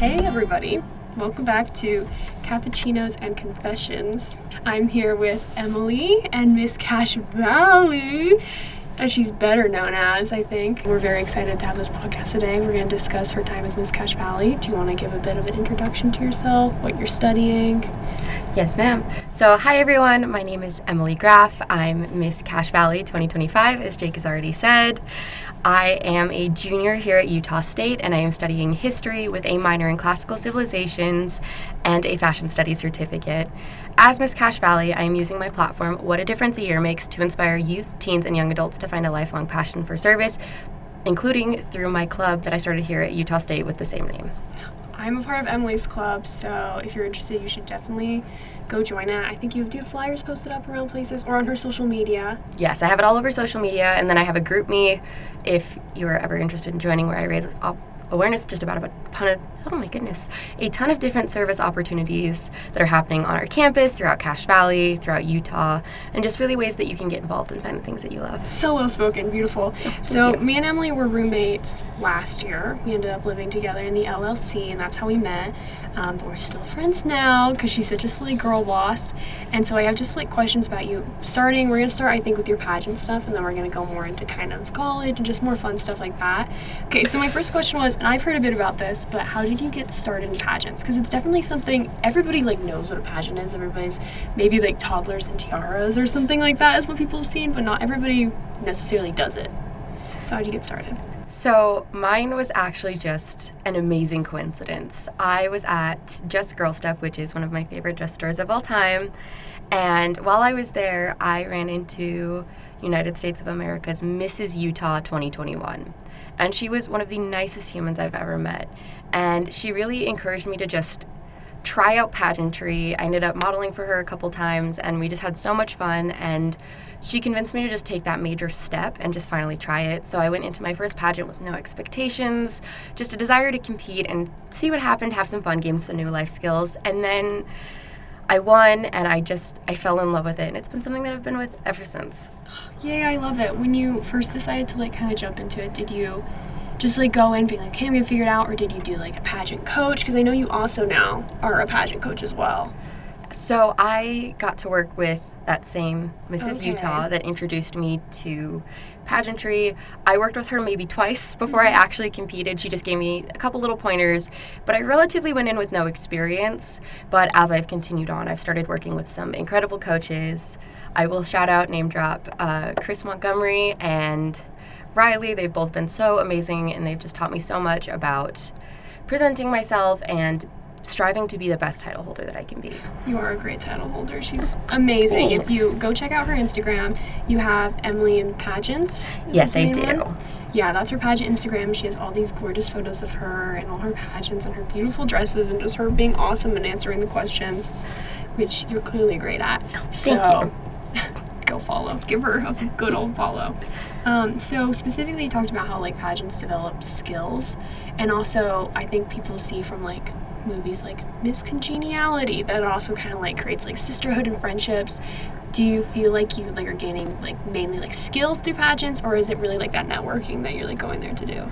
Hey everybody, welcome back to Cappuccinos and Confessions. I'm here with Emily and Miss Cash Valley, as she's better known as, I think. We're very excited to have this podcast today. We're going to discuss her time as Miss Cash Valley. Do you want to give a bit of an introduction to yourself, what you're studying? Yes, ma'am. So, hi everyone. My name is Emily Graff. I'm Miss Cash Valley 2025, as Jake has already said. I am a junior here at Utah State, and I am studying history with a minor in classical civilizations and a fashion studies certificate. As Miss Cash Valley, I am using my platform, What a Difference a Year Makes, to inspire youth, teens, and young adults to find a lifelong passion for service, including through my club that I started here at Utah State with the same name. I'm a part of Emily's club, so if you're interested, you should definitely go join it. I think you do have flyers posted up around places or on her social media. Yes, I have it all over social media, and then I have a group me if you're ever interested in joining, where I raise awareness just about a ton of different service opportunities that are happening on our campus, throughout Cache Valley, throughout Utah, and just really ways that you can get involved and find the things that you love. So well spoken, beautiful. So me and Emily were roommates last year. We ended up living together in the LLC, and that's how we met. But we're still friends now because she's such a silly girl boss. And so I have just questions about you. We're going to start, I think, with your pageant stuff, and then we're going to go more into kind of college and just more fun stuff like that. Okay, so my first question was, and I've heard a bit about this, but how did you get started in pageants? Because it's definitely something everybody knows what a pageant is. Everybody's maybe toddlers and tiaras or something like that is what people have seen, but not everybody necessarily does it. So how did you get started? So mine was actually just an amazing coincidence. I was at Just Girl Stuff, which is one of my favorite dress stores of all time. And while I was there, I ran into United States of America's Mrs. Utah 2021. And she was one of the nicest humans I've ever met. And she really encouraged me to just try out pageantry. I ended up modeling for her a couple times, and we just had so much fun. And she convinced me to just take that major step and just finally try it. So I went into my first pageant with no expectations, just a desire to compete and see what happened, have some fun, gain some new life skills. And then I won, and I fell in love with it, and it's been something that I've been with ever since. Yay, I love it. When you first decided to kind of jump into it, did you just go in and be hey, I'm gonna figure it out, or did you do a pageant coach? Because I know you also now are a pageant coach as well. So I got to work with that same Mrs. Utah that introduced me to pageantry. I worked with her maybe twice before I actually competed. She just gave me a couple little pointers, but I relatively went in with no experience. But as I've continued on, I've started working with some incredible coaches. I will shout out, name drop, Chris Montgomery and Riley. They've both been so amazing, and they've just taught me so much about presenting myself and striving to be the best title holder that I can be. You are a great title holder. She's amazing. Thanks. If you go check out her Instagram, you have Emily in Pageants. Yes, I do. Yeah, that's her pageant Instagram. She has all these gorgeous photos of her and all her pageants and her beautiful dresses and just her being awesome and answering the questions, which you're clearly great at. Thank you. Go follow. Give her a good old follow. So specifically, you talked about how pageants develop skills, and also I think people see from movies like Miss Congeniality that also kind of creates sisterhood and friendships. Do you feel you are gaining mainly skills through pageants, or is it really that networking that you're going there to do?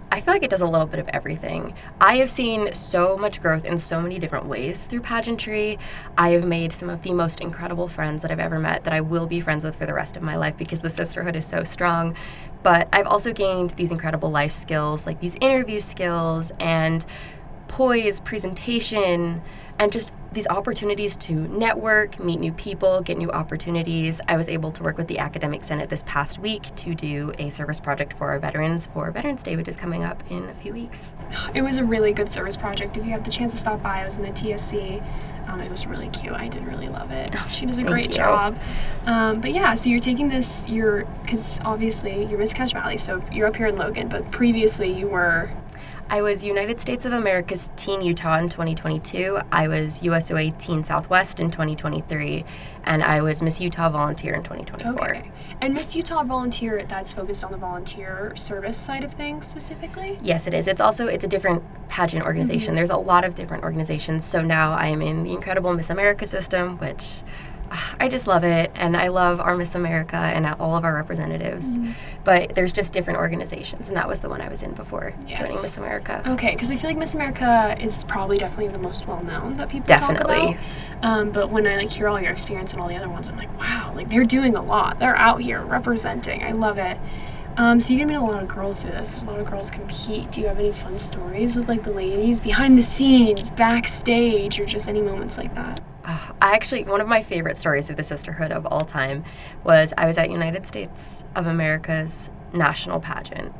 I feel it does a little bit of everything. I have seen so much growth in so many different ways through pageantry. I have made some of the most incredible friends that I've ever met that I will be friends with for the rest of my life because the sisterhood is so strong. But I've also gained these incredible life skills, these interview skills and poise, presentation, and just these opportunities to network, meet new people, get new opportunities. I was able to work with the Academic Senate this past week to do a service project for our veterans for Veterans Day, which is coming up in a few weeks. It was a really good service project. If you have the chance to stop by, I was in the TSC. It was really cute. I did really love it. She does a great job. But yeah, so you're taking this, because obviously you're Miss Cache Valley, so you're up here in Logan, but previously you were... I was United States of America's Teen Utah in 2022. I was USOA Teen Southwest in 2023. And I was Miss Utah Volunteer in 2024. Okay. And Miss Utah Volunteer, that's focused on the volunteer service side of things specifically? Yes, it is. It's a different pageant organization. Mm-hmm. There's a lot of different organizations. So now I am in the incredible Miss America system, which I just love it, and I love our Miss America and all of our representatives. But there's just different organizations, and that was the one I was in before joining Miss America. Okay, because I feel like Miss America is probably definitely the most well-known that people Definitely. talk about. But when I like hear all your experience and all the other ones, I'm like, wow, like they're doing a lot. They're out here representing. I love it. So you're gonna meet a lot of girls through this because a lot of girls compete. Do you have any fun stories with like the ladies behind the scenes, backstage, or just any moments like that? One of my favorite stories of the sisterhood of all time was I was at United States of America's national pageant,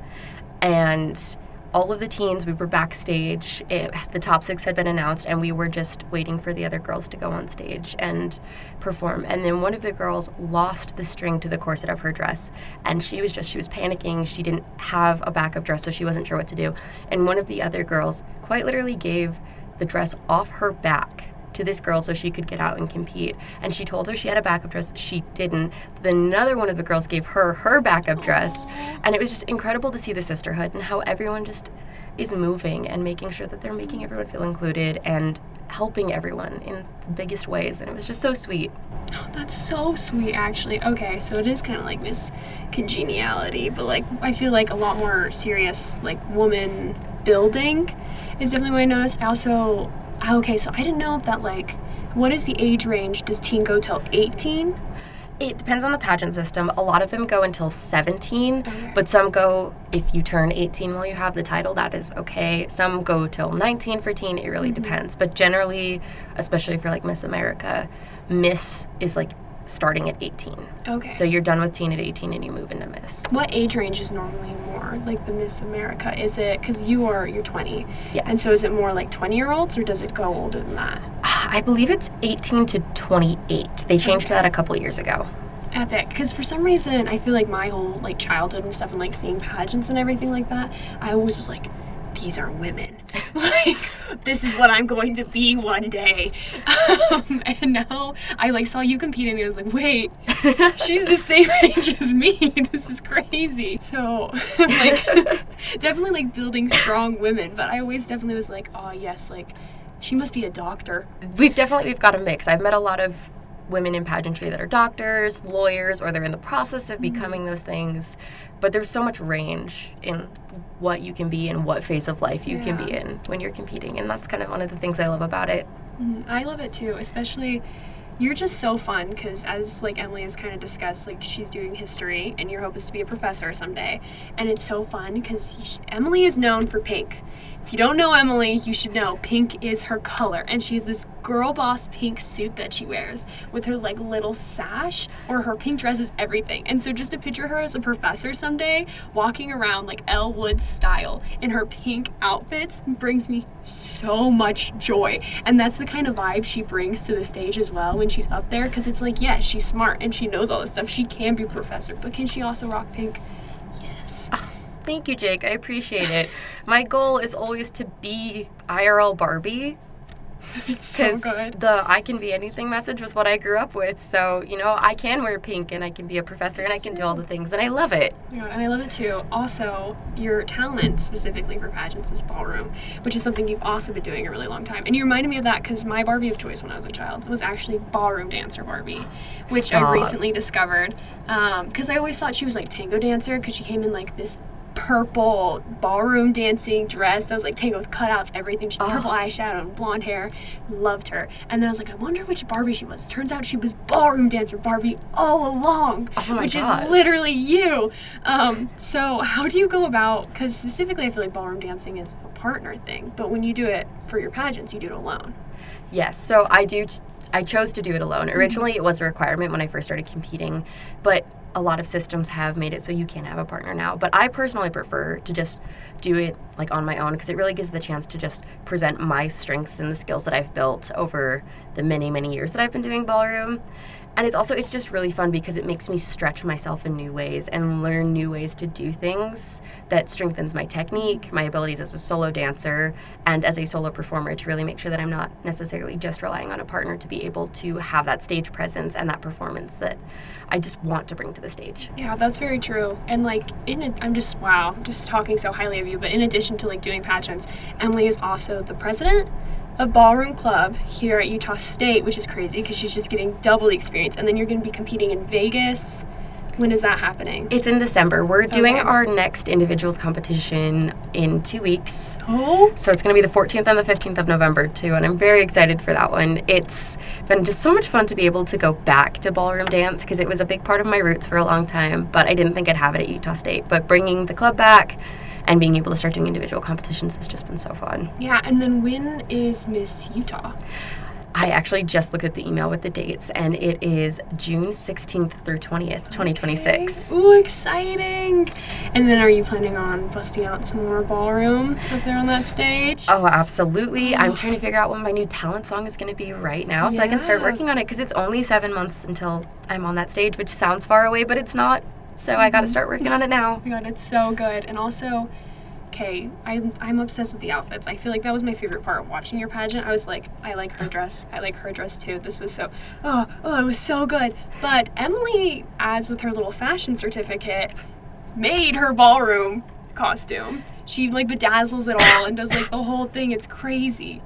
and all of the teens, we were backstage. The top 6 had been announced, and we were just waiting for the other girls to go on stage and perform. And then one of the girls lost the string to the corset of her dress, and she was panicking. She didn't have a backup dress, so she wasn't sure what to do. And one of the other girls quite literally gave the dress off her back to this girl so she could get out and compete. And she told her she had a backup dress. She didn't. Then another one of the girls gave her backup dress. And it was just incredible to see the sisterhood and how everyone just is moving and making sure that they're making everyone feel included and helping everyone in the biggest ways. And it was just so sweet. Oh, that's so sweet, actually. Okay, so it is kind of like Miss Congeniality, but like I feel like a lot more serious, like woman building is definitely what I noticed. Okay, so I didn't know that, like, what is the age range? Does teen go till 18? It depends on the pageant system. A lot of them go until 17, but some go, if you turn 18 while you have the title, that is okay. Some go till 19 for teen. It really depends. But generally, especially for, like, Miss America, Miss is, like, starting at 18. Okay. So you're done with teen at 18 and you move into Miss. What age range is normally more like the Miss America? Is it, because you're 20. Yes. And so is it more like 20-year-olds or does it go older than that? I believe it's 18 to 28. They changed that a couple years ago. Epic. Because for some reason, I feel like my whole like childhood and stuff and like seeing pageants and everything like that, I always was like, these are women. Like, this is what I'm going to be one day. And now I like saw you competing and I was like, wait, she's the same age as me. This is crazy. So like definitely like building strong women, but I always definitely was like, oh yes, like she must be a doctor. We've got a mix. I've met a lot of women in pageantry that are doctors, lawyers, or they're in the process of becoming those things. But there's so much range in what you can be and what phase of life you can be in when you're competing. And that's kind of one of the things I love about it. I love it too, especially you're just so fun because as like Emily has kind of discussed, like she's doing history and your hope is to be a professor someday. And it's so fun because Emily is known for pink. If you don't know Emily, you should know pink is her color. And she has this girl boss pink suit that she wears with her like little sash, or her pink dress is everything. And so just to picture her as a professor someday walking around like Elle Woods style in her pink outfits brings me so much joy. And that's the kind of vibe she brings to the stage as well when she's up there, because it's like, yes, she's smart and she knows all this stuff. She can be a professor, but can she also rock pink? Yes. Thank you, Jake. I appreciate it. My goal is always to be IRL Barbie. It's so good. The I can be anything message was what I grew up with. So, you know, I can wear pink and I can be a professor and I can do all the things and I love it. Yeah, and I love it too. Also, your talent specifically for pageants is ballroom, which is something you've also been doing a really long time. And you reminded me of that because my Barbie of choice when I was a child was actually ballroom dancer Barbie, which I recently discovered. Because I always thought she was like tango dancer because she came in like this purple ballroom dancing dress that was like tango with cutouts, everything. She had purple eyeshadow and blonde hair. Loved her. And then I was like, I wonder which Barbie she was. Turns out she was ballroom dancer Barbie all along, which is literally you. So how do you go about, because specifically I feel like ballroom dancing is a partner thing, but when you do it for your pageants, you do it alone. Yes, so I chose to do it alone. Originally, it was a requirement when I first started competing, but a lot of systems have made it so you can have a partner now. But I personally prefer to just do it like on my own because it really gives the chance to just present my strengths and the skills that I've built over the many, many years that I've been doing ballroom. And it's just really fun because it makes me stretch myself in new ways and learn new ways to do things that strengthens my technique, my abilities as a solo dancer, and as a solo performer to really make sure that I'm not necessarily just relying on a partner to be able to have that stage presence and that performance that I just want to bring to the stage. Yeah, that's very true. And like, I'm just talking so highly of you, but in addition to like doing pageants, Emily is also the president a ballroom club here at Utah State, which is crazy because she's just getting double the experience. And then you're going to be competing in Vegas. When is that happening? It's in December. We're doing Okay. our next individuals competition in 2 weeks. Oh, So it's going to be the 14th and the 15th of November, too, and I'm very excited for that one. It's been just so much fun to be able to go back to ballroom dance because it was a big part of my roots for a long time, but I didn't think I'd have it at Utah State. But bringing the club back and being able to start doing individual competitions has just been so fun. yeah. And then when is Miss Utah? I actually just looked at the email with the dates, and it is June 16th through 20th, 2026. Ooh, exciting. And then are you planning on busting out some more ballroom up there on that stage? Oh, absolutely. I'm trying to figure out what my new talent song is going to be right now so I can start Yeah. working on it because it's only 7 months until I'm on that stage, which sounds far away, but it's not. So I got to start working on it now. Oh my god, it's so good. And also, okay, I'm obsessed with the outfits. I feel like that was my favorite part of watching your pageant. I was like, I like her dress. I like her dress too. This was so, it was so good. But Emily, as with her little fashion certificate, made her ballroom costume. She like bedazzles it all and does like the whole thing. It's crazy.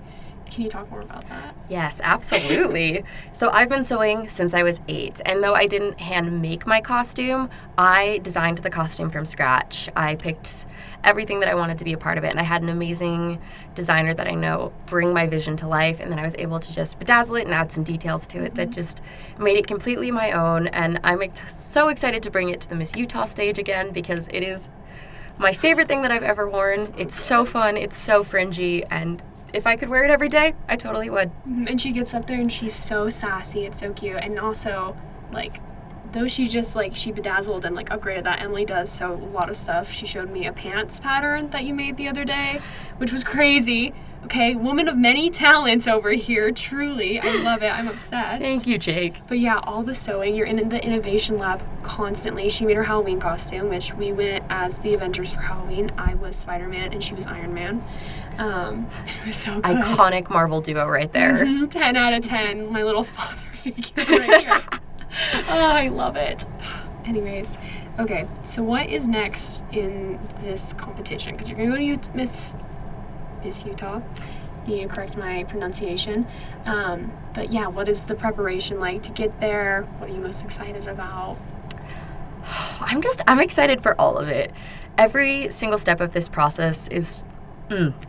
Can you talk more about that? Yes, absolutely. So I've been sewing since I was 8, and though I didn't hand make my costume, I designed the costume from scratch. I picked everything that I wanted to be a part of it, and I had an amazing designer that I know bring my vision to life, and then I was able to just bedazzle it and add some details to it that just made it completely my own, and I'm so excited to bring it to the Miss Utah stage again because it is my favorite thing that I've ever worn. It's so fun, it's so fringy, and if I could wear it every day, I totally would. And she gets up there and she's so sassy. It's so cute. And also, like, though she just, like, she bedazzled and, like, upgraded that, Emily does so a lot of stuff. She showed me a pants pattern that you made the other day, which was crazy. Okay, woman of many talents over here, truly. I love it. I'm obsessed. Thank you, Jake. But yeah, all the sewing, you're in the innovation lab constantly. She made her Halloween costume, which we went as the Avengers for Halloween. I was Spider-Man and she was Iron Man. It was so good. Iconic Marvel duo right there. 10 out of 10. My little father figure right here. Oh, I love it. Anyways, okay, so what is next in this competition? Because you're going to go to Miss Utah. You correct my pronunciation. But yeah, what is the preparation like to get there? What are you most excited about? I'm excited for all of it. Every single step of this process is,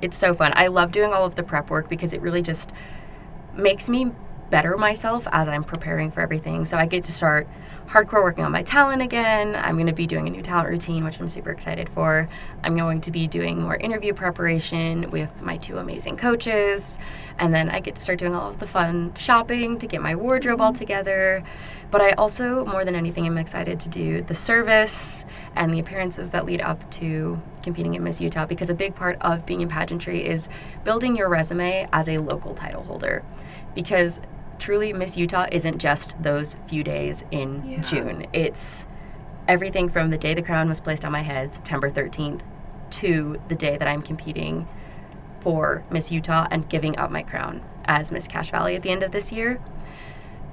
it's so fun. I love doing all of the prep work because it really just makes me better myself as I'm preparing for everything. So I get to start hardcore working on my talent again. I'm going to be doing a new talent routine, which I'm super excited for. I'm going to be doing more interview preparation with my 2 amazing coaches. And then I get to start doing all of the fun shopping to get my wardrobe all together. But I also, more than anything, am excited to do the service and the appearances that lead up to competing in Miss Utah, because a big part of being in pageantry is building your resume as a local title holder. Because truly, Miss Utah isn't just those few days in June. It's everything from the day the crown was placed on my head, September 13th, to the day that I'm competing for Miss Utah and giving up my crown as Miss Cache Valley at the end of this year.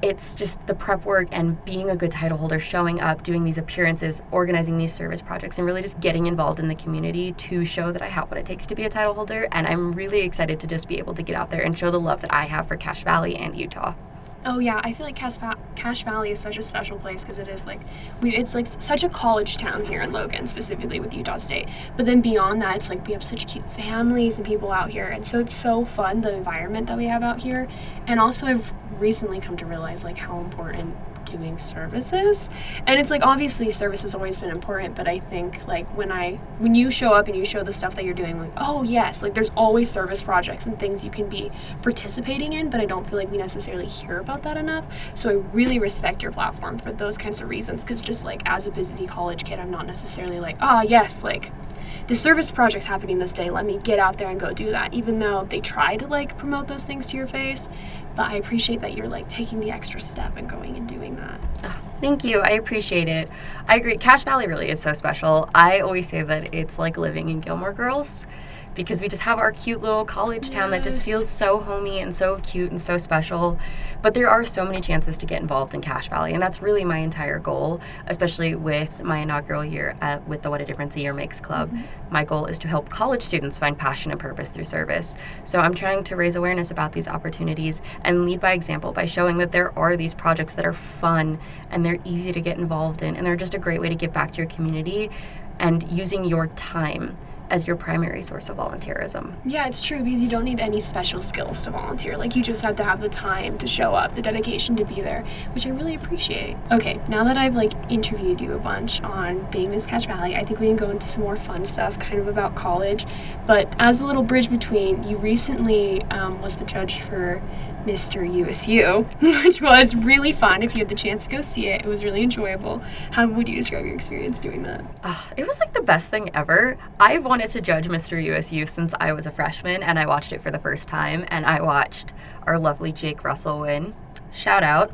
It's just the prep work and being a good title holder, showing up, doing these appearances, organizing these service projects, and really just getting involved in the community to show that I have what it takes to be a title holder. And I'm really excited to just be able to get out there and show the love that I have for Cache Valley and Utah. Oh yeah, I feel like Cache Valley is such a special place because it is like it's like such a college town here in Logan, specifically with Utah State. But then beyond that, it's like we have such cute families and people out here, and so it's so fun, the environment that we have out here. And also, I've recently come to realize like how important doing services, and it's like obviously service has always been important, but I think like when you show up and you show the stuff that you're doing, like, oh yes, like there's always service projects and things you can be participating in, but I don't feel like we necessarily hear about that enough. So I really respect your platform for those kinds of reasons, because just like as a busy college kid, I'm not necessarily like, yes, like the service project's happening this day, let me get out there and go do that, even though they try to like promote those things to your face. But I appreciate that you're like taking the extra step and going and doing that. Oh, thank you. I appreciate it. I agree. Cache Valley really is so special. I always say that it's like living in Gilmore Girls, because we just have our cute little college town that just Yes. feels so homey and so cute and so special. But there are so many chances to get involved in Cache Valley, and that's really my entire goal, especially with my inaugural year with the What a Difference a Year Makes Club. My goal is to help college students find passion and purpose through service. So I'm trying to raise awareness about these opportunities and lead by example by showing that there are these projects that are fun and they're easy to get involved in, and they're just a great way to give back to your community and using your time as your primary source of volunteerism. Yeah, it's true, because you don't need any special skills to volunteer. Like, you just have to have the time to show up, the dedication to be there, which I really appreciate. Okay, now that I've interviewed you a bunch on being Miss Cache Valley, I think we can go into some more fun stuff, kind of about college. But as a little bridge between, you recently was the judge for Mr. USU, which was really fun. If you had the chance to go see it, it was really enjoyable. How would you describe your experience doing that? It was the best thing ever. I've wanted to judge Mr. USU since I was a freshman, and I watched it for the first time, and I watched our lovely Jake Russell win. Shout out.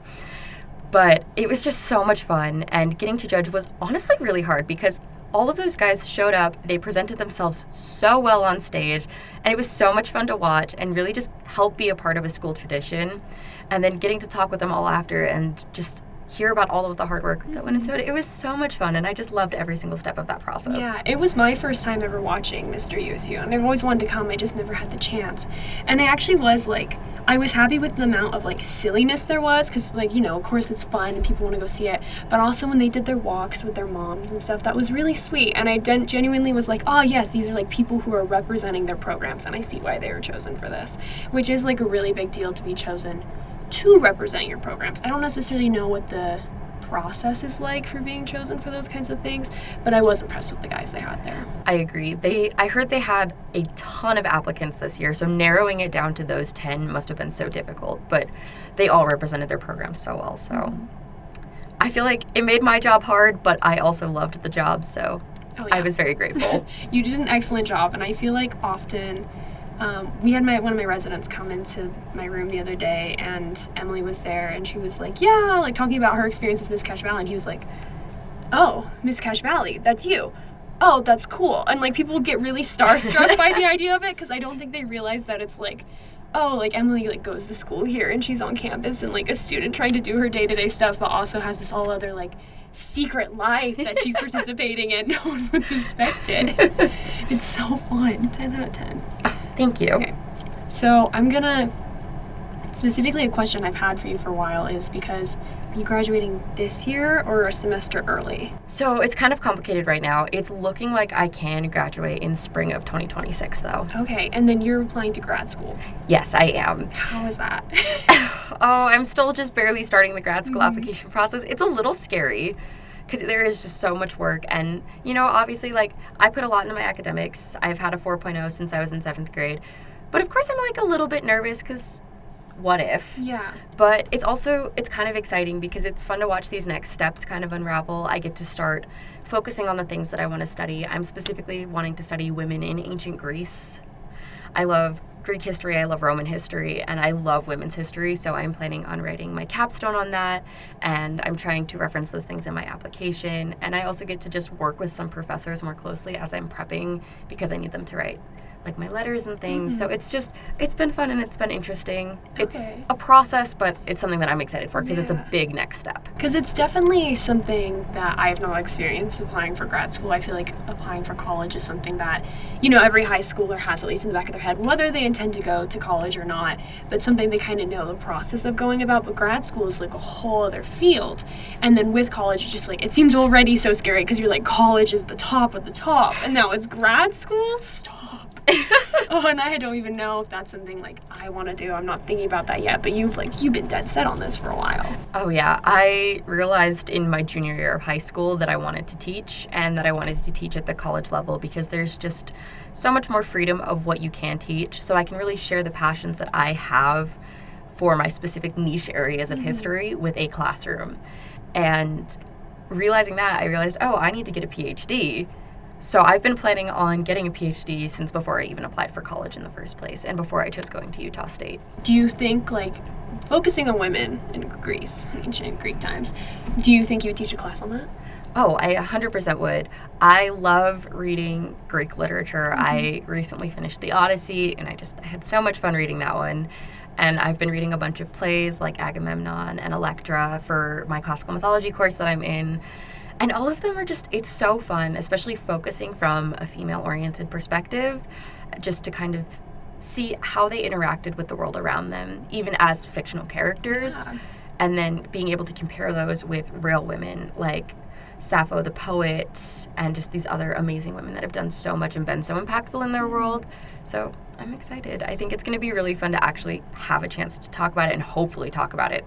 But it was just so much fun, and getting to judge was honestly really hard because all of those guys showed up, they presented themselves so well on stage, and it was so much fun to watch and really just help be a part of a school tradition. And then getting to talk with them all after and just hear about all of the hard work that went into it. It was so much fun, and I just loved every single step of that process. Yeah, it was my first time ever watching Mr. USU, and I've always wanted to come, I just never had the chance. And I actually was I was happy with the amount of silliness there was, because of course it's fun and people want to go see it, but also when they did their walks with their moms and stuff, that was really sweet. And I genuinely was oh yes, these are people who are representing their programs, and I see why they were chosen for this, which is a really big deal to be chosen to represent your programs. I don't necessarily know what the process is like for being chosen for those kinds of things, but I was impressed with the guys they had there. I agree. I heard they had a ton of applicants this year, so narrowing it down to those 10 must have been so difficult, but they all represented their programs so well, so I feel like it made my job hard, but I also loved the job, so I was very grateful. You did an excellent job, and I feel often we had one of my residents come into my room the other day, and Emily was there, and she was talking about her experience as Miss Cache Valley, and he was oh, Miss Cache Valley, that's you. Oh, that's cool. And people get really starstruck by the idea of it, because I don't think they realize that it's Emily goes to school here, and she's on campus, and a student trying to do her day-to-day stuff, but also has this all other secret life that she's participating in. No one would suspect it. It's so fun. 10 out of 10. Thank you. Okay. So I'm gonna, specifically a question I've had for you for a while is because are you graduating this year or a semester early? So it's kind of complicated right now. It's looking like I can graduate in spring of 2026 though. Okay, and then you're applying to grad school. Yes, I am. How is that? I'm still just barely starting the grad school application process. It's a little scary because there is just so much work, and obviously I put a lot into my academics. I've had a 4.0 since I was in 7th grade, but of course I'm a little bit nervous because what if? Yeah. But it's kind of exciting because it's fun to watch these next steps kind of unravel. I get to start focusing on the things that I want to study. I'm specifically wanting to study women in ancient Greece. I love Greek history, I love Roman history, and I love women's history, so I'm planning on writing my capstone on that, and I'm trying to reference those things in my application, and I also get to just work with some professors more closely as I'm prepping because I need them to write my letters and things. So it's been fun and it's been interesting. It's a process, but it's something that I'm excited for because it's a big next step. Because it's definitely something that I have no experience applying for grad school. I feel like applying for college is something that, every high schooler has at least in the back of their head, whether they intend to go to college or not, but something they kind of know the process of going about. But grad school is a whole other field. And then with college, it's just it seems already so scary because you're college is the top of the top. And now it's grad school? Stop. And I don't even know if that's something I want to do. I'm not thinking about that yet, but you've been dead set on this for a while. Oh yeah, I realized in my junior year of high school that I wanted to teach and that I wanted to teach at the college level because there's just so much more freedom of what you can teach, so I can really share the passions that I have for my specific niche areas of history with a classroom. And realizing that, I realized, I need to get a PhD. So I've been planning on getting a PhD since before I even applied for college in the first place and before I chose going to Utah State. Do you think, focusing on women in Greece, ancient Greek times, do you think you would teach a class on that? Oh, I 100% would. I love reading Greek literature. I recently finished The Odyssey, and I had so much fun reading that one. And I've been reading a bunch of plays like Agamemnon and Electra for my classical mythology course that I'm in. And all of them are it's so fun, especially focusing from a female-oriented perspective, just to kind of see how they interacted with the world around them, even as fictional characters, and then being able to compare those with real women like Sappho the poet and just these other amazing women that have done so much and been so impactful in their world. So I'm excited. I think it's going to be really fun to actually have a chance to talk about it and hopefully talk about it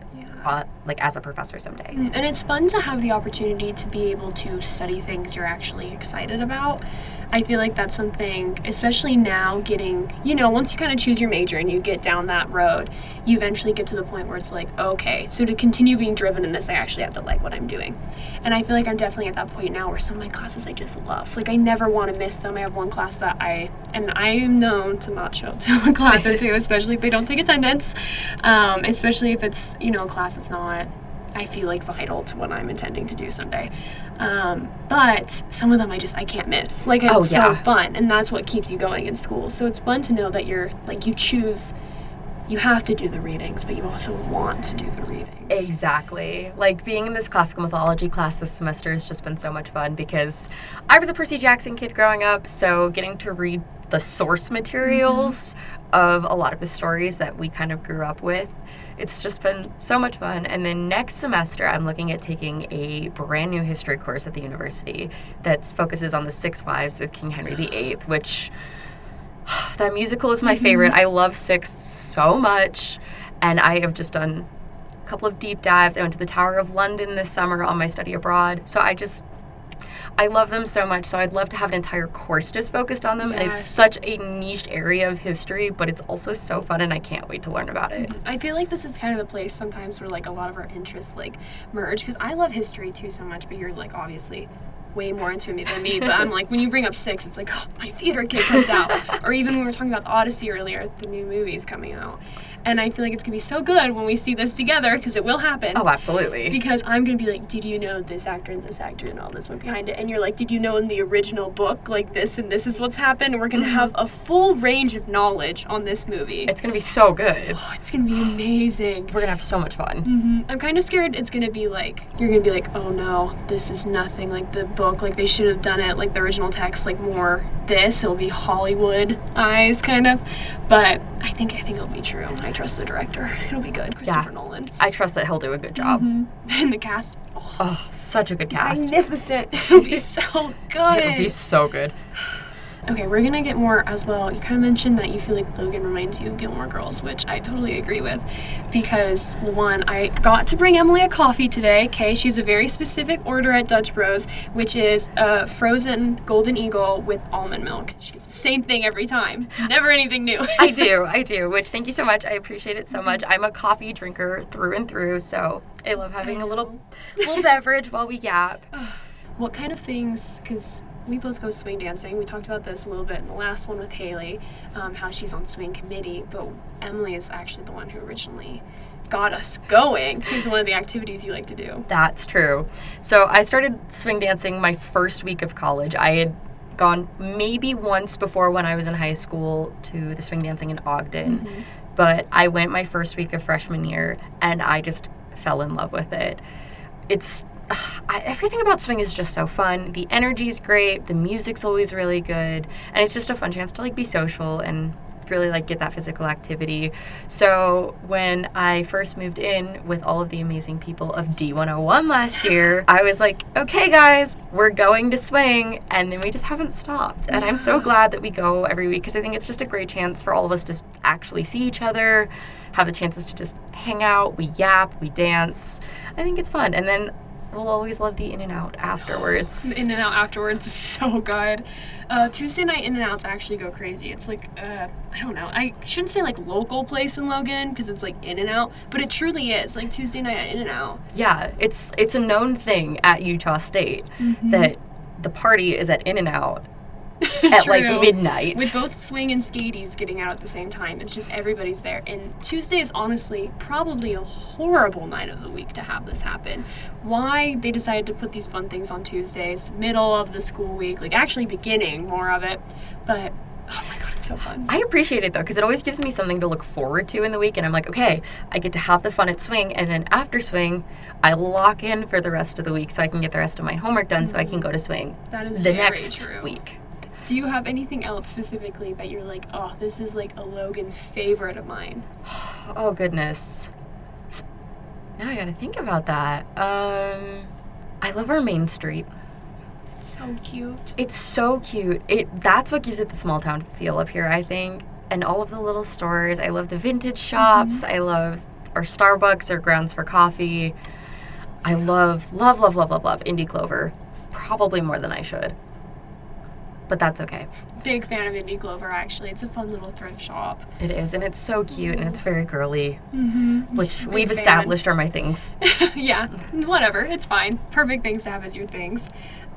like as a professor someday. And it's fun to have the opportunity to be able to study things you're actually excited about. I feel like that's something, especially now getting, once you kind of choose your major and you get down that road, you eventually get to the point where it's like, okay, so to continue being driven in this, I actually have to like what I'm doing. And I feel like I'm definitely at that point now where some of my classes I just love. Like, I never want to miss them. I have one class that I am known to not show up to a class or two, especially if they don't take attendance, especially if it's, a class that's not, I feel like, vital to what I'm intending to do someday. But some of them I can't miss. Like, it's so fun, and that's what keeps you going in school. So it's fun to know that you have to do the readings, but you also want to do the readings. Exactly. Like, being in this classical mythology class this semester has just been so much fun because I was a Percy Jackson kid growing up, so getting to read the source materials of a lot of the stories that we kind of grew up with, it's just been so much fun. And then next semester, I'm looking at taking a brand new history course at the university that focuses on the 6 Wives of King Henry VIII, which that musical is my favorite. I love Six so much, and I have just done a couple of deep dives. I went to the Tower of London this summer on my study abroad, so I love them so much, so I'd love to have an entire course just focused on them. Yes. And it's such a niche area of history, but it's also so fun, and I can't wait to learn about it. I feel like this is kind of the place sometimes where, like, a lot of our interests, like, merge, because I love history, too, so much, but you're, like, obviously way more into it than me, but I'm like, when you bring up Six, it's like, oh, my theater kid comes out. Or even when we were talking about the Odyssey earlier, the new movie's coming out. And I feel like it's going to be so good when we see this together, because it will happen. Oh, absolutely. Because I'm going to be like, did you know this actor and all this went behind it? And you're like, did you know in the original book, like, this and this is what's happened? And we're going to have a full range of knowledge on this movie. It's going to be so good. Oh, it's going to be amazing. We're going to have so much fun. I'm kind of scared it's going to be like, you're going to be like, oh no, this is nothing like the book. Like, they should have done it like the original text, like more this. It'll be Hollywood eyes, kind of. But I think it'll be true. I trust the director. It'll be good. Christopher Nolan. I trust that he'll do a good job. And the cast. Oh, such a good cast. Magnificent. It'll be so good. It'll be so good. Okay, we're going to get more as well. You kind of mentioned that you feel like Logan reminds you of Gilmore Girls, which I totally agree with. Because, one, I got to bring Emily a coffee today, okay? She's a very specific order at Dutch Bros, which is a frozen Golden Eagle with almond milk. She gets the same thing every time. Never anything new. I do, which thank you so much. I appreciate it so much. I'm a coffee drinker through and through, so I love having a little beverage while we yap. What kind of things, because we both go swing dancing. We talked about this a little bit in the last one with Haley, how she's on swing committee, but Emily is actually the one who originally got us going. It's one of the activities you like to do. That's true. So I started swing dancing my first week of college. I had gone maybe once before when I was in high school to the swing dancing in Ogden, but I went my first week of freshman year, and I just fell in love with it. Everything about swing is just so fun. The energy is great. The music's always really good. And it's just a fun chance to, like, be social and really, like, get that physical activity. So when I first moved in with all of the amazing people of D101 last year, I was like, okay, guys, we're going to swing. And then we just haven't stopped. And I'm so glad that we go every week, because I think it's just a great chance for all of us to actually see each other, have the chances to just hang out. We yap, we dance. I think it's fun. And then we'll always love the In-N-Out afterwards. The In-N-Out afterwards is so good. Tuesday night In-N-Outs actually go crazy. It's like, I don't know. I shouldn't say like local place in Logan because it's like In-N-Out, but it truly is. Like Tuesday night at In-N-Out. Yeah, it's a known thing at Utah State that the party is at In-N-Out at like True. midnight. With both swing and skaties getting out at the same time, it's just everybody's there. And Tuesday is honestly probably a horrible night of the week to have this happen. Why they decided to put these fun things on Tuesdays, middle of the school week, like actually beginning more of it, but oh my god, it's so fun. I appreciate it though, because it always gives me something to look forward to in the week, and I'm like, okay, I get to have the fun at swing, and then after swing, I lock in for the rest of the week so I can get the rest of my homework done so I can go to swing That is the very next true. week. Do you have anything else specifically that you're like, oh, this is like a Logan favorite of mine? Oh goodness. Now I gotta think about that. I love our main street. It's so cute. It's so cute. That's what gives it the small town feel up here, I think. And all of the little stores. I love the vintage shops. I love our Starbucks, our grounds for coffee. I love Indie Clover. Probably more than I should. But that's okay. Big fan of Indie Clover, actually. It's a fun little thrift shop. It is, and it's so cute, and it's very girly, which Big we've fan. established are my things. Yeah, whatever. It's fine. Perfect things to have as your things.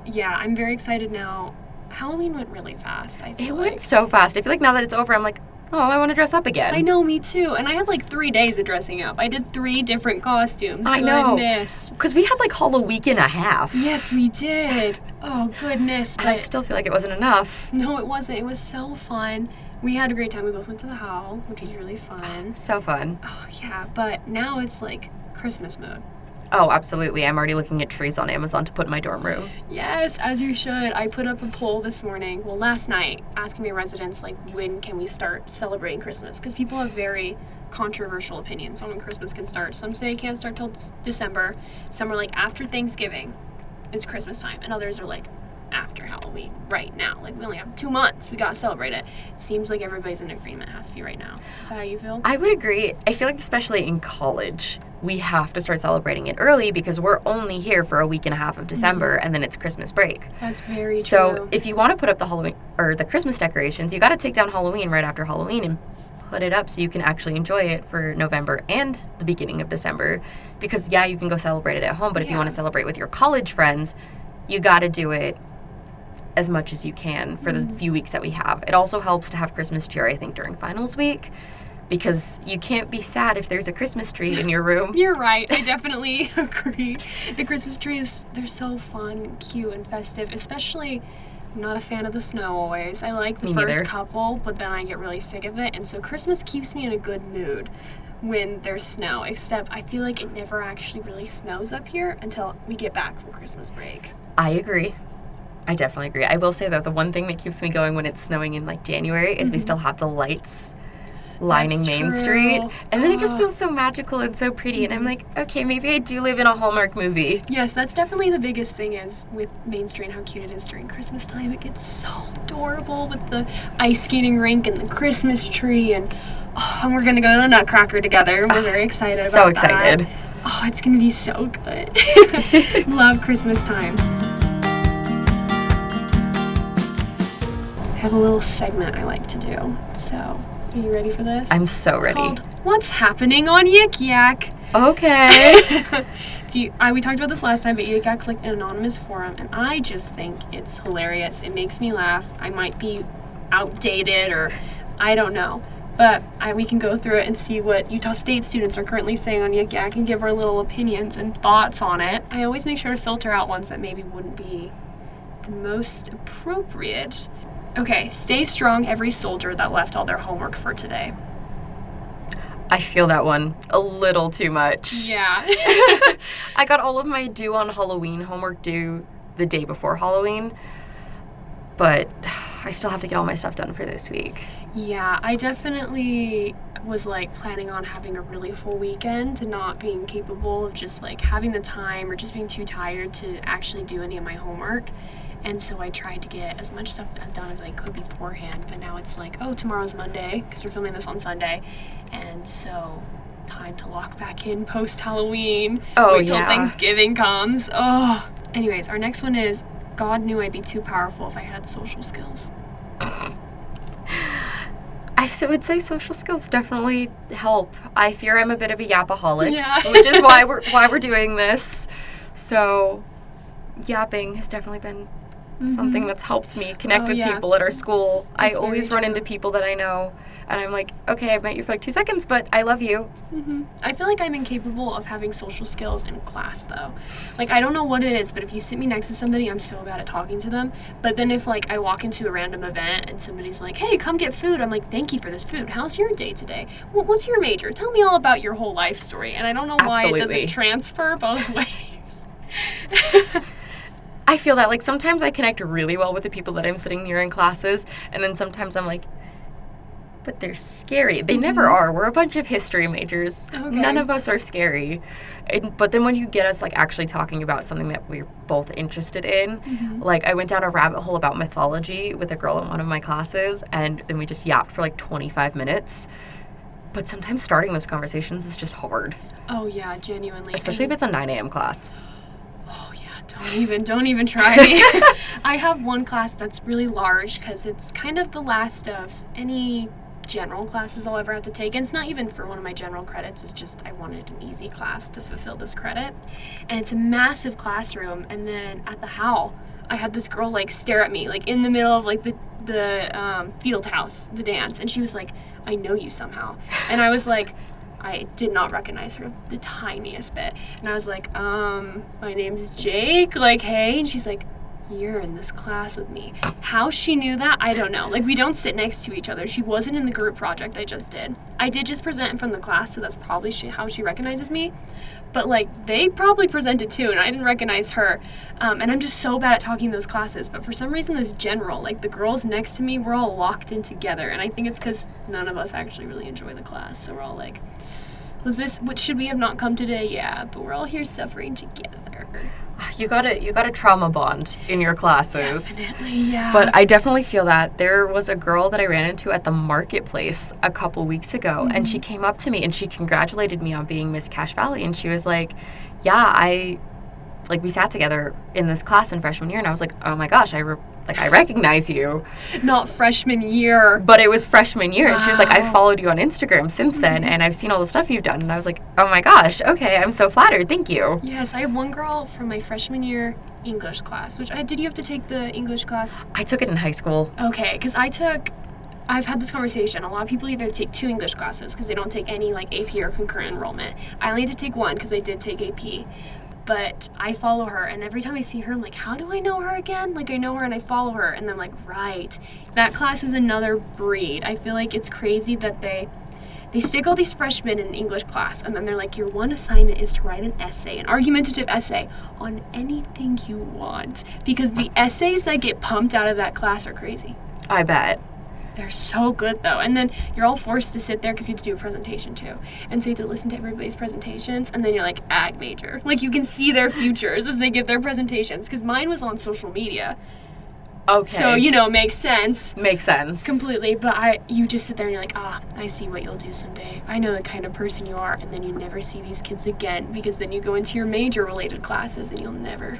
Yeah, I'm very excited now. Halloween went really fast, I feel It like. went so fast. I feel like now that it's over, I'm like, oh, I want to dress up again. I know, me too. And I had like 3 days of dressing up. I did 3 different costumes. I know. Goodness. Because we had like Halloween and a half. Yes, we did. Oh, goodness. And I But still feel like it wasn't enough. no, it wasn't. It was so fun. We had a great time. We both went to the Howl, which was really fun. So fun. Oh, yeah. But now it's like Christmas mode. Oh, absolutely. I'm already looking at trees on Amazon to put in my dorm room. Yes, as you should. I put up a poll this morning, well, last night, asking my residents, like, when can we start celebrating Christmas? Because people have very controversial opinions on when Christmas can start. Some say it can't start till December. Some are like, after Thanksgiving, it's Christmas time. And others are like, after Halloween, right now. Like, we only have 2 months. We gotta celebrate it. It seems like everybody's in agreement. It has to be right now. Is that how you feel? I would agree. I feel like especially in college, we have to start celebrating it early because we're only here for a week and a half of December and then it's Christmas break. That's very So true. if you want to put up the Halloween or the Christmas decorations, you got to take down Halloween right after Halloween and put it up so you can actually enjoy it for November and the beginning of December. Because yeah, you can go celebrate it at home, but if you Yeah. want to celebrate with your college friends, you got to do it as much as you can for the few weeks that we have. It also helps to have Christmas cheer, I think, during finals week, because you can't be sad if there's a Christmas tree in your room. You're right. I definitely agree. The Christmas trees, they're so fun, cute, and festive. Especially, I'm not a fan of the snow always. I like the Me first neither. couple, but then I get really sick of it. And so Christmas keeps me in a good mood when there's snow, except I feel like it never actually really snows up here until we get back from Christmas break. I agree. I definitely agree. I will say that the one thing that keeps me going when it's snowing in like January is we still have the lights lining That's Main true. Street. And then it just Oh. feels so magical and so pretty. And I'm like, okay, maybe I do live in a Hallmark movie. Yes, that's definitely the biggest thing is with Main Street and how cute it is during Christmas time. It gets so adorable with the ice skating rink and the Christmas tree and we're gonna go to the Nutcracker together. We're very excited So about that. excited. Oh, it's gonna be so good. Love Christmas time. I have a little segment I like to do. So, are you ready for this? I'm so It's ready. called What's Happening on Yik Yak? Okay. We talked about this last time, but Yik Yak's like an anonymous forum, and I just think it's hilarious. It makes me laugh. I might be outdated, or I don't know. But we can go through it and see what Utah State students are currently saying on Yik Yak and give our little opinions and thoughts on it. I always make sure to filter out ones that maybe wouldn't be the most appropriate. Okay, stay strong, every soldier that left all their homework for today. I feel that one a little too much. Yeah. I got all of my due on Halloween homework due the day before Halloween, but I still have to get all my stuff done for this week. Yeah, I definitely was like planning on having a really full weekend and not being capable of just like having the time or just being too tired to actually do any of my homework. And so I tried to get as much stuff done as I could beforehand, but now it's like, oh, tomorrow's Monday because we're filming this on Sunday. And so time to lock back in post-Halloween. Oh, Wait till yeah. Thanksgiving comes. Oh. Anyways, our next one is God knew I'd be too powerful if I had social skills. Would say social skills definitely help. I fear I'm a bit of a yapaholic, Yeah. which is why we're doing this. So, yapping has definitely been something that's helped me connect with people at our school. That's I always run into people that I know, and I'm like, okay, I've met you for like 2 seconds, but I love you. I feel like I'm incapable of having social skills in class, though. Like, I don't know what it is, but if you sit me next to somebody, I'm so bad at talking to them. But then if, like, I walk into a random event and somebody's like, hey, come get food, I'm like, thank you for this food. How's your day today? What's your major? Tell me all about your whole life story. And I don't know why it doesn't transfer both ways. I feel that, like, sometimes I connect really well with the people that I'm sitting near in classes, and then sometimes I'm like, but they're scary. They never are. We're a bunch of history majors. Okay. None of us are scary. But then when you get us, like, actually talking about something that we're both interested in, like, I went down a rabbit hole about mythology with a girl in one of my classes, and then we just yapped for, like, 25 minutes. But sometimes starting those conversations is just hard. Oh, yeah, genuinely. Especially if it's a 9 a.m. class. Oh, yeah, don't even try me. I have one class that's really large because it's kind of the last of any general classes I'll ever have to take. And it's not even for one of my general credits. It's just I wanted an easy class to fulfill this credit. And it's a massive classroom. And then at the Howl, I had this girl, like, stare at me, like, in the middle of, like, the field house, the dance. And she was like, I know you somehow. And I was like, I did not recognize her the tiniest bit. And I was like, my name's Jake. Like, hey. And she's like, you're in this class with me. How she knew that, I don't know. Like, we don't sit next to each other. She wasn't in the group project I just did. I did just present in front of the class, so that's probably how she recognizes me. But, like, they probably presented too, and I didn't recognize her. And I'm just so bad at talking in those classes. But for some reason, this general, like, the girls next to me, we're all locked in together. And I think it's because none of us actually really enjoy the class. So we're all like, should we have not come today? Yeah, but we're all here suffering together. You got a trauma bond in your classes. Definitely, yeah. But I definitely feel that. There was a girl that I ran into at the marketplace a couple weeks ago, and she came up to me and she congratulated me on being Miss Cache Valley, and she was like, yeah, we sat together in this class in freshman year, and I was like, oh my gosh, I recognize you. Not freshman year. But it was freshman year. Wow. And she was like, I've followed you on Instagram since then, and I've seen all the stuff you've done. And I was like, oh my gosh, okay, I'm so flattered. Thank you. Yes, I have one girl from my freshman year English class, did you have to take the English class? I took it in high school. Okay, because I've had this conversation. A lot of people either take 2 English classes because they don't take any, like, AP or concurrent enrollment. I only had to take 1 because I did take AP. But I follow her, and every time I see her, I'm like, how do I know her again? Like, I know her and I follow her, and I'm like, right. That class is another breed. I feel like it's crazy that they stick all these freshmen in an English class, and then they're like, your one assignment is to write an essay, an argumentative essay, on anything you want. Because the essays that get pumped out of that class are crazy. I bet. They're so good, though. And then you're all forced to sit there because you have to do a presentation, too. And so you have to listen to everybody's presentations, and then you're like, ag major. Like, you can see their futures as they give their presentations, because mine was on social media. Okay. So, makes sense. Makes sense. Completely. But you just sit there and you're like, I see what you'll do someday. I know the kind of person you are. And then you never see these kids again, because then you go into your major-related classes, and you'll never...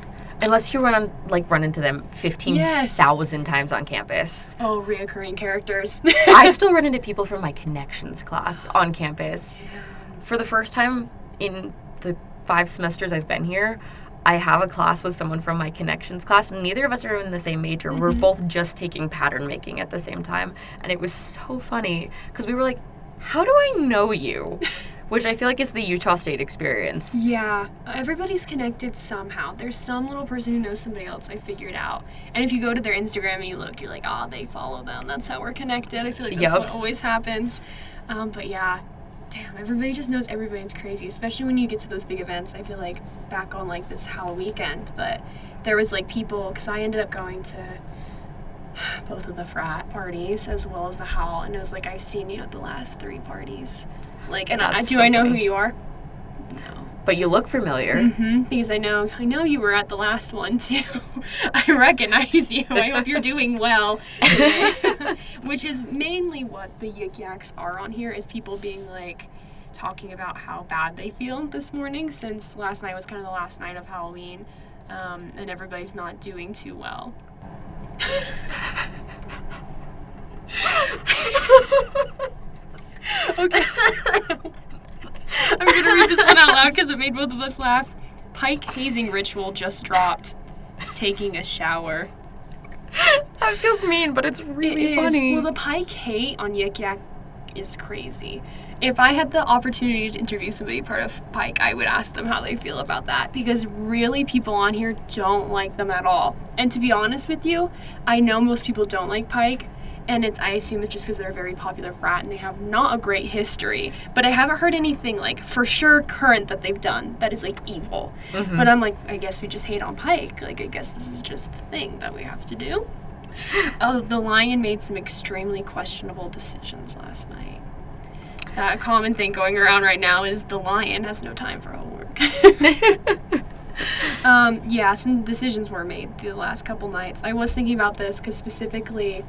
Unless you run into them 15,000 times on campus. Oh, reoccurring characters. I still run into people from my connections class on campus. Yeah. For the first time in the 5 semesters I've been here, I have a class with someone from my connections class. Neither of us are in the same major. We're both just taking pattern making at the same time. And it was so funny because we were like, how do I know you? Which I feel like is the Utah State experience. Yeah. Everybody's connected somehow. There's some little person who knows somebody else. I figured out. And if you go to their Instagram and you look, you're like, they follow them. That's how we're connected. I feel like that's what always happens. But yeah, damn, everybody just knows everybody. It's crazy, especially when you get to those big events. I feel like back on, like, this Halloween weekend, but there was, like, people, because I ended up going to both of the frat parties as well as the Howl, and it was like, I've seen you at the last 3 parties. Like, and I know who you are? No. But you look familiar. Because I know you were at the last one, too. I recognize you. I hope you're doing well today. Which is mainly what the Yik Yaks are on here, is people being, like, talking about how bad they feel this morning, since last night was kind of the last night of Halloween, and everybody's not doing too well. Okay. I'm going to read this one out loud because it made both of us laugh. Pike hazing ritual just dropped. Taking a shower. it feels mean, but it's really funny. Well, the Pike hate on Yik Yak is crazy. If I had the opportunity to interview somebody part of Pike, I would ask them how they feel about that, because really people on here don't like them at all. And to be honest with you, I know most people don't like Pike, and I assume it's just because they're a very popular frat and they have not a great history. But I haven't heard anything, like, for sure current that they've done that is, like, evil. Mm-hmm. But I'm like, I guess we just hate on Pike. Like, I guess this is just the thing that we have to do. Oh, the Lion made some extremely questionable decisions last night. That common thing going around right now is the Lion has no time for homework. Yeah, some decisions were made the last couple nights. I was thinking about this because specifically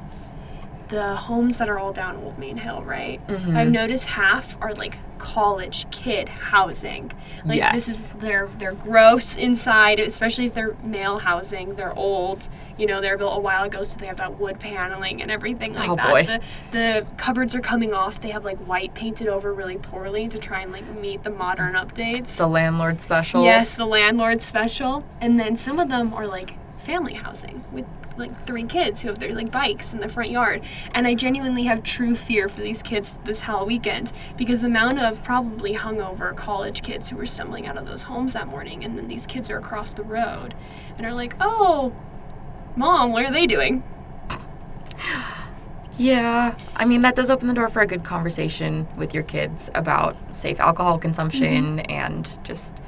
the homes that are all down Old Main Hill, right? Mm-hmm. I've noticed half are like college kid housing. Like, yes. This is they're gross inside, especially if they're male housing. They're old. You know, they're built a while ago, so they have that wood paneling and everything like that. Boy. The cupboards are coming off. They have, like, white painted over really poorly to try and, like, meet the modern updates. The landlord special. Yes, the landlord special. And then some of them are, like, family housing with, like, 3 kids who have their, like, bikes in the front yard. And I genuinely have true fear for these kids this Halloween weekend, because the amount of probably hungover college kids who were stumbling out of those homes that morning, and then these kids are across the road and are like, oh, Mom, what are they doing? Yeah. I mean, that does open the door for a good conversation with your kids about safe alcohol consumption and just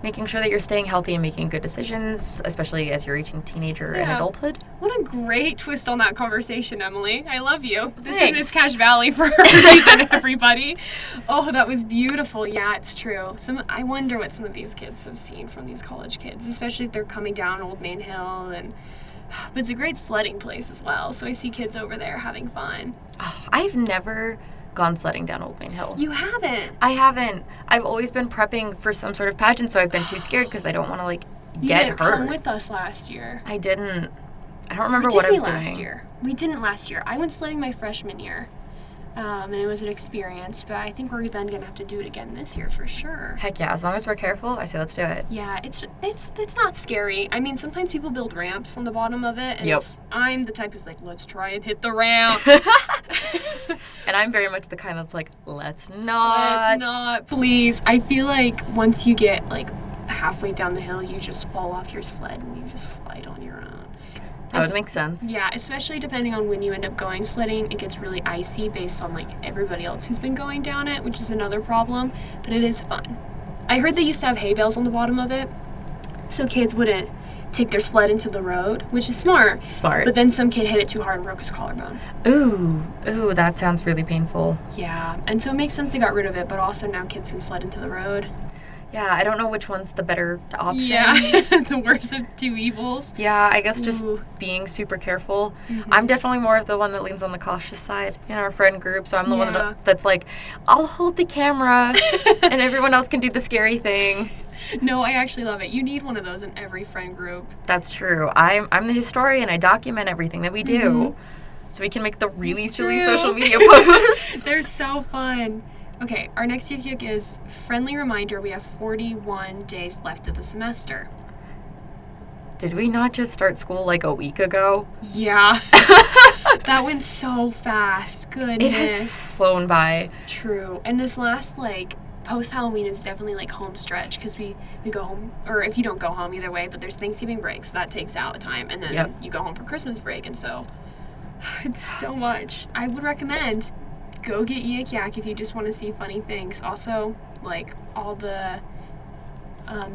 making sure that you're staying healthy and making good decisions, especially as you're reaching teenager and adulthood. What a great twist on that conversation, Emily. I love you. This is Miss Cash Valley for a reason, everybody. Oh, that was beautiful. Yeah, it's true. I wonder what some of these kids have seen from these college kids, especially if they're coming down Old Main Hill but it's a great sledding place as well, so I see kids over there having fun. Oh, I've never gone sledding down Old Main Hill. You haven't? I haven't. I've always been prepping for some sort of pageant, so I've been too scared because I don't want to, like, get hurt. You didn't come with us last year. I didn't. I don't remember what I was doing. Last year? We didn't last year. I went sledding my freshman year. And it was an experience, but I think we're then going to have to do it again this year for sure. Heck yeah, as long as we're careful, I say let's do it. Yeah, it's not scary. I mean, sometimes people build ramps on the bottom of it, and I'm the type who's like, let's try and hit the ramp. And I'm very much the kind that's like, let's not. Please. I feel like once you get, like, halfway down the hill, you just fall off your sled and you just slide on your own. That would make sense. Yeah, especially depending on when you end up going sledding. It gets really icy based on, like, everybody else who's been going down it, which is another problem, but it is fun. I heard they used to have hay bales on the bottom of it, so kids wouldn't take their sled into the road, which is smart. But then some kid hit it too hard and broke his collarbone. Ooh, that sounds really painful. Yeah, and so it makes sense they got rid of it, but also now kids can sled into the road. Yeah, I don't know which one's the better option. Yeah, the worst of two evils. Yeah, I guess just being super careful. Mm-hmm. I'm definitely more of the one that leans on the cautious side in our friend group, so I'm the one that's like, I'll hold the camera, and everyone else can do the scary thing. No, I actually love it. You need one of those in every friend group. That's true. I'm the historian. I document everything that we do, so we can make the really silly social media posts. They're so fun. Okay, our next Yik Yak is friendly reminder we have 41 days left of the semester. Did we not just start school like a week ago? Yeah. That went so fast. Goodness. It has flown by. True. And this last, like, post-Halloween is definitely, like, home stretch because we go home, or if you don't go home either way, but there's Thanksgiving break, so that takes out time, and then you go home for Christmas break, and so it's so much. I would recommend go get Yik Yak if you just want to see funny things. Also, like, all the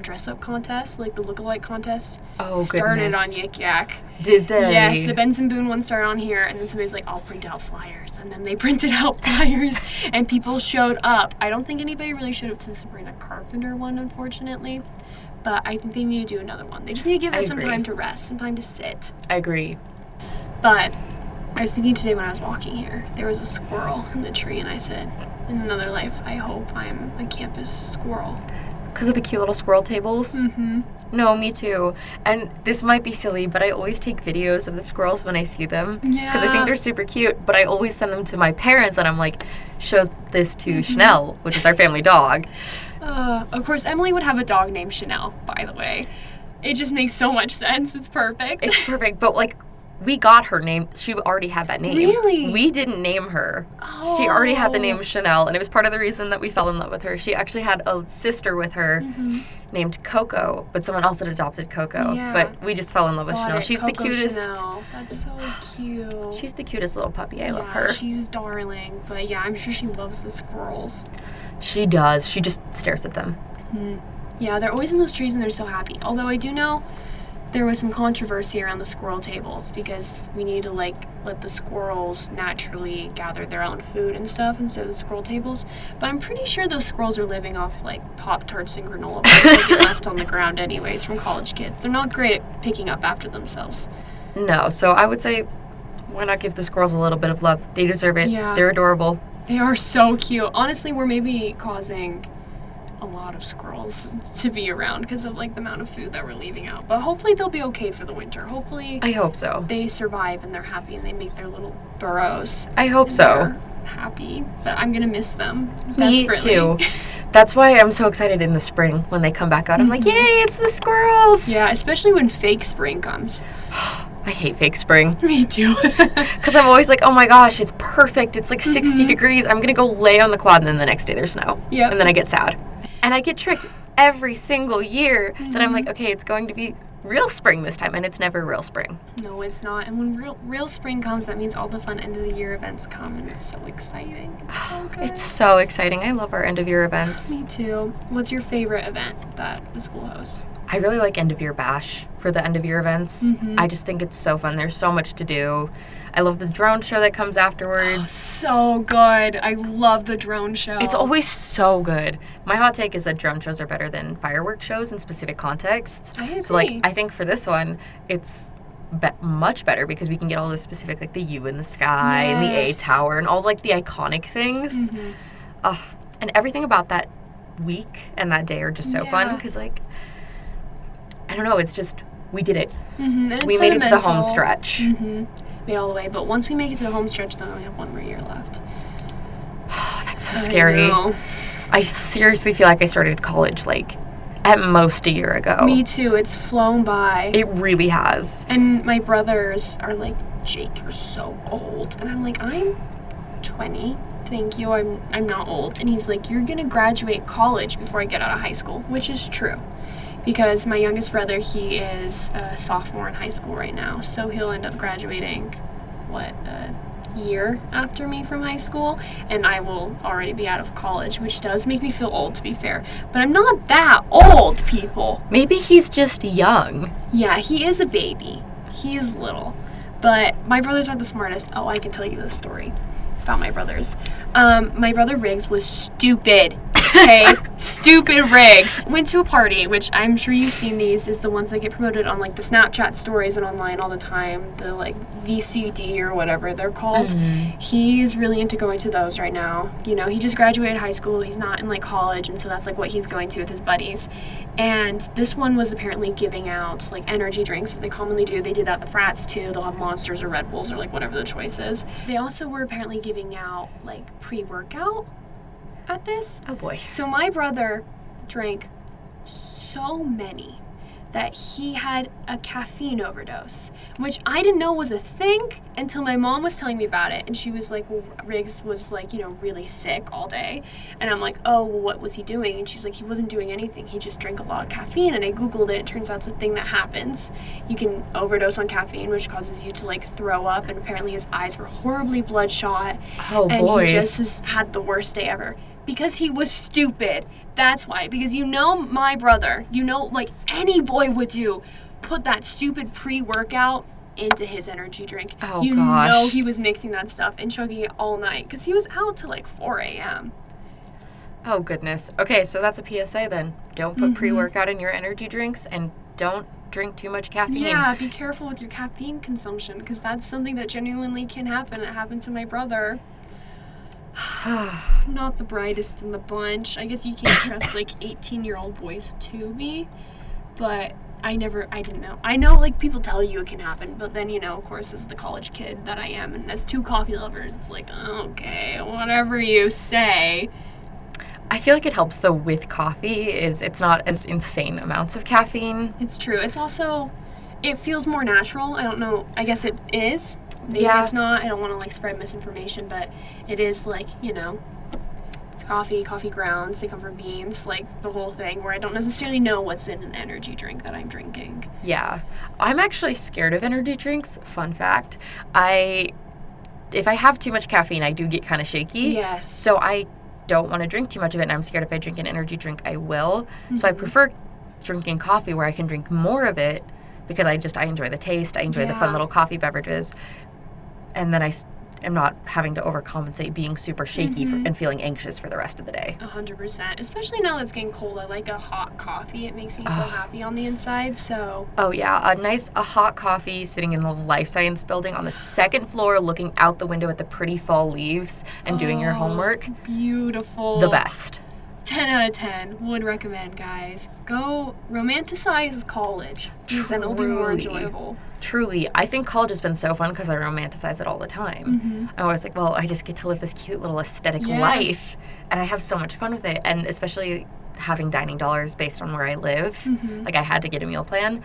dress-up contests, like the look-alike contests, started on Yik Yak. Did they? Yes, the Benson Boone one started on here, and then somebody's like, I'll print out flyers. And then they printed out flyers, and people showed up. I don't think anybody really showed up to the Sabrina Carpenter one, unfortunately, but I think they need to do another one. They just need to give it some time to rest, some time to sit. I agree. But I was thinking today when I was walking here, there was a squirrel in the tree, and I said, in another life, I hope I'm a campus squirrel. Because of the cute little squirrel tables? Mm-hmm. No, me too. And this might be silly, but I always take videos of the squirrels when I see them. Yeah. Because I think they're super cute, but I always send them to my parents, and I'm like, show this to Chanel, which is our family dog. Of course, Emily would have a dog named Chanel, by the way. It just makes so much sense. It's perfect. It's perfect, but, like, we got her name. She already had that name. Really? We didn't name her. Oh. She already had the name Chanel, and it was part of the reason that we fell in love with her. She actually had a sister with her named Coco, but someone else had adopted Coco. Yeah. But we just fell in love with Chanel. She's Coco the cutest. Chanel. That's so cute. She's the cutest little puppy. I love her. She's darling. But yeah, I'm sure she loves the squirrels. She does. She just stares at them. Yeah, they're always in those trees and they're so happy. Although I do know there was some controversy around the squirrel tables because we need to like let the squirrels naturally gather their own food and stuff instead of the squirrel tables. But I'm pretty sure those squirrels are living off like Pop-Tarts and granola bars that get left on the ground anyways from college kids. They're not great at picking up after themselves. No, so I would say, why not give the squirrels a little bit of love? They deserve it. Yeah. They're adorable. They are so cute. Honestly, we're maybe causing a lot of squirrels to be around because of like the amount of food that we're leaving out. But hopefully they'll be okay for the winter. Hopefully I hope so. they survive and they're happy and they make their little burrows. I hope and so. they're happy, but I'm gonna miss them Me desperately. too. That's why I'm so excited in the spring when they come back out. I'm like, yay, it's the squirrels. Yeah, especially when fake spring comes. I hate fake spring. Me too. Because I'm always like, oh my gosh, it's perfect. It's like 60 degrees. I'm going to go lay on the quad, and then the next day there's snow. Yep. And then I get sad. And I get tricked every single year that I'm like, okay, it's going to be real spring this time, and it's never real spring. No, it's not. And when real spring comes, that means all the fun end of the year events come, and it's so exciting. It's so good. It's so exciting. I love our end of year events. Me too. What's your favorite event that the school hosts? I really like end of year bash for the end of year events. I just think it's so fun. There's so much to do. I love the drone show that comes afterwards. So good. I love the drone show. It's always so good. My hot take is that drone shows are better than fireworks shows in specific contexts. I agree. So, like, I think for this one, it's much better because we can get all the specific, like the U in the sky and the A Yes. tower and all, like, the iconic things. And everything about that week and that day are just so fun Yeah. because, like, I don't know, it's just, we did it. And it's We made it to the home sentimental. stretch. Made it all the way. But once we make it to the home stretch, then we only have one more year left. Oh, that's so scary. I know. I seriously feel like I started college, like, at most a year ago. Me too. It's flown by. It really has. And my brothers are like, Jake, you're so old. And I'm like, I'm 20. Thank you. I'm not old. And he's like, you're going to graduate college before I get out of high school, which is true. Because my youngest brother, he is a sophomore in high school right now. So he'll end up graduating, a year after me from high school. And I will already be out of college, which does make me feel old, to be fair. But I'm not that old, people. Maybe he's just young. Yeah, he is a baby. He is little. But my brothers are the smartest. Oh, I can tell you this story about my brothers. My brother Riggs was stupid. Okay? Stupid Riggs. Went to a party, which I'm sure you've seen these, is the ones that get promoted on like the Snapchat stories and online all the time. The like VCD or whatever they're called. He's really into going to those right now. You know, he just graduated high school. He's not in like college, and so that's like what he's going to with his buddies. And this one was apparently giving out like energy drinks, as they commonly do. They do that at the frats too. They'll have Monsters or Red Bulls or like whatever the choice is. They also were apparently giving out like pre-workout at this. Oh boy. So my brother drank so many that he had a caffeine overdose, which I didn't know was a thing until my mom was telling me about it. And she was like, well, Riggs was like, really sick all day. And I'm like, oh, well, what was he doing? And she was like, he wasn't doing anything. He just drank a lot of caffeine. And I Googled it. It turns out it's a thing that happens. You can overdose on caffeine, which causes you to like throw up. And apparently his eyes were horribly bloodshot. Oh and boy. he just had the worst day ever. Because he was stupid. That's why. Because my brother, like any boy would do, put that stupid pre-workout into his energy drink. Oh, you gosh. know he was mixing that stuff and chugging it all night. Because he was out till like 4 a.m. Oh goodness. Okay, so that's a PSA then. Don't put pre-workout in your energy drinks and don't drink too much caffeine. Yeah, be careful with your caffeine consumption. Because that's something that genuinely can happen. It happened to my brother. Not the brightest in the bunch. I guess you can't trust like 18-year-old boys to be, but I didn't know. I know like people tell you it can happen, but then of course as the college kid that I am and as two coffee lovers, it's like, okay, whatever you say. I feel like it helps though with coffee is it's not as insane amounts of caffeine. It's true. It's also it feels more natural. I don't know. I guess it is. Maybe Yeah. it's not. I don't want to like spread misinformation, but it is like, it's coffee grounds, they come from beans, like the whole thing, where I don't necessarily know what's in an energy drink that I'm drinking. Yeah. I'm actually scared of energy drinks. Fun fact. If I have too much caffeine, I do get kind of shaky. Yes. So I don't want to drink too much of it, and I'm scared if I drink an energy drink, I will. So I prefer drinking coffee where I can drink more of it because I enjoy the taste. I enjoy the fun Yeah. little coffee beverages. And then I'm not having to overcompensate being super shaky and feeling anxious for the rest of the day. 100%. Especially now that it's getting cold. I like a hot coffee. It makes me feel happy on the inside. So, Oh, yeah. A hot coffee sitting in the Life Science building on the second floor looking out the window at the pretty fall leaves and doing your homework. beautiful. The best. 10 out of 10. Would recommend, guys. Go romanticize college. Because then it'll be more Truly. enjoyable. Truly, I think college has been so fun because I romanticize it all the time. I'm always like, well, I just get to live this cute little aesthetic Yes. life, and I have so much fun with it. And especially having dining dollars based on where I live, like I had to get a meal plan.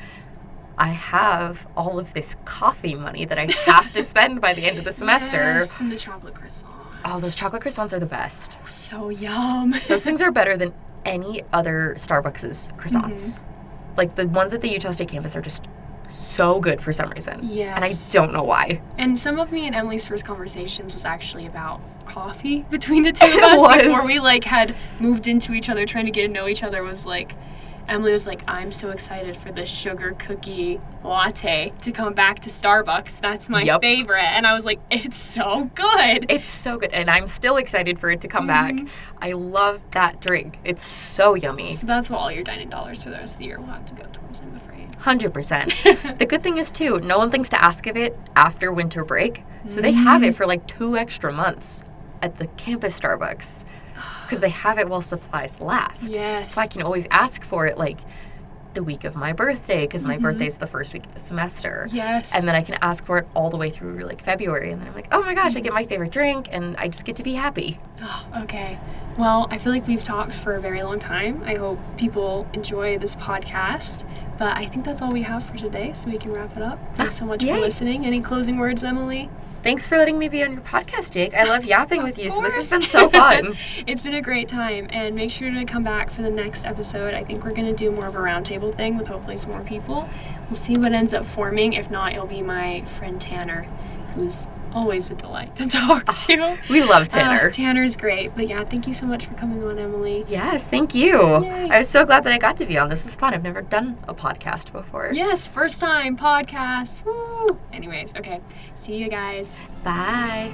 I have all of this coffee money that I have to spend by the end of the semester. Yes, and the chocolate croissants. Oh, those chocolate croissants are the best. So yum. Those things are better than any other Starbucks' croissants. Like the ones at the Utah State campus are just so good for some reason. Yes. And I don't know why. And some of me and Emily's first conversations was actually about coffee between the two of It us was. before we like had moved into each other, trying to get to know each other. Was like, Emily was like, I'm so excited for the sugar cookie latte to come back to Starbucks. That's my Yep. favorite. And I was like, it's so good. It's so good, and I'm still excited for it to come back. I love that drink. It's so yummy. So that's what all your dining dollars for the rest of the year will have to go towards, I'm afraid. 100%. The good thing is, too, no one thinks to ask of it after winter break, so they have it for like 2 extra months at the campus Starbucks because they have it while supplies last. Yes. So I can always ask for it like the week of my birthday because my birthday's the first week of the semester. Yes. And then I can ask for it all the way through like February, and then I'm like, oh my gosh, I get my favorite drink, and I just get to be happy. Oh, okay. Well, I feel like we've talked for a very long time. I hope people enjoy this podcast. But I think that's all we have for today, so we can wrap it up. Thanks so much for Yay. listening. Any closing words, Emily? Thanks for letting me be on your podcast, Jake. I love yapping with you, so this has course. been so fun. It's been a great time, and make sure to come back for the next episode. I think we're going to do more of a roundtable thing with hopefully some more people. We'll see what ends up forming. If not, it'll be my friend Tanner, who's always a delight to talk to. We love Tanner. Tanner's great. But yeah, thank you so much for coming on, Emily. Yes, thank you. Yay. I was so glad that I got to be on. This was fun. I've never done a podcast before. Yes, first time podcast. Woo! Anyways, okay. See you guys. Bye.